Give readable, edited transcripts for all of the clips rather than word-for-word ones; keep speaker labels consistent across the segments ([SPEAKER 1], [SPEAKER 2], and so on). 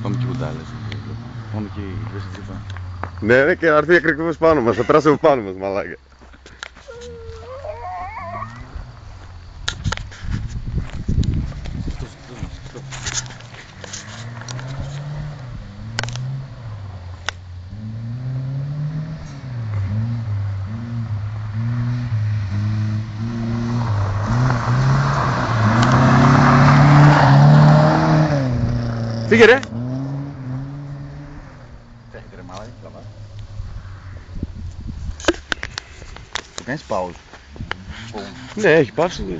[SPEAKER 1] Πάμε και κουντάλες. Πάμε και η Βεσιτζήφα.
[SPEAKER 2] Ναι, ναι, και να έρθει ακριβώς πάνω μας, θα περάσει από πάνω μας, μαλάκα. Φύγε ρε!
[SPEAKER 1] Φεύγει ρε μαλάκα, καλά. Το κάνεις πάους.
[SPEAKER 2] Ναι, έχει πάψει.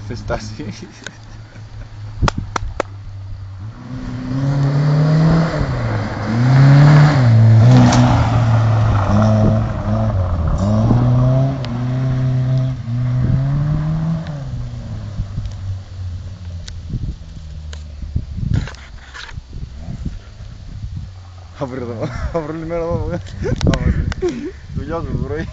[SPEAKER 1] Θες στάση. Αύριο όλη μέρα εδώ. Δουλειά σου το πρωί.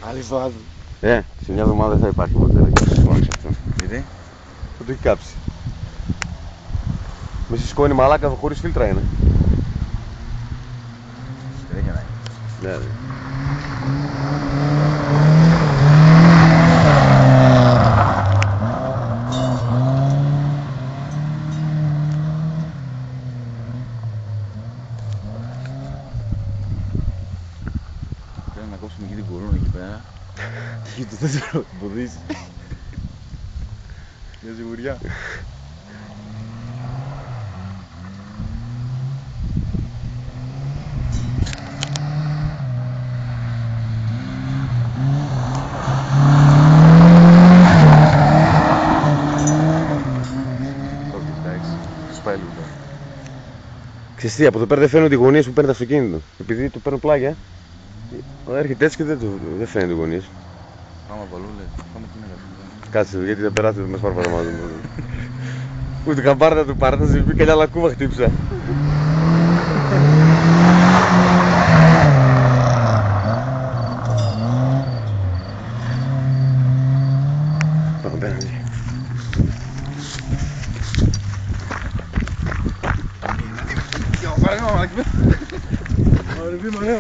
[SPEAKER 1] Άλλη φάση.
[SPEAKER 2] Σε μια εβδομάδα δεν θα υπάρχει ποτέ αυτό.
[SPEAKER 1] Γιατί?
[SPEAKER 2] Θα το έχει κάψει. Με σηκώνει μαλάκα, χωρίς φίλτρα είναι.
[SPEAKER 1] Δεν έχει ανάγκη.
[SPEAKER 2] Ναι, ναι.
[SPEAKER 1] Πρέπει να κόψουμε και την κορώνα εκεί πέρα. Και το θες να ποδήσει. Για σιγουριά.
[SPEAKER 2] Ξέρεις τι, από εδώ πέρα δεν φαίνονται οι γωνίες που παίρνει το αυτοκίνητο. Επειδή το παίρνω πλάγια, έρχεται έτσι και δεν φαίνονται οι γωνίες.
[SPEAKER 1] Πάμε βαλούλες, πάμε εκεί να καθίσουμε.
[SPEAKER 2] Κάτσε, γιατί δεν περάτε με σπάρπαρα μαζί μου. Ούτε καμπάρτα του παράταση, πει καλιά λακκούβα χτύψα. Πάμε πέραντι.
[SPEAKER 1] Παρακαλώ, μαλάκι. Ωραία,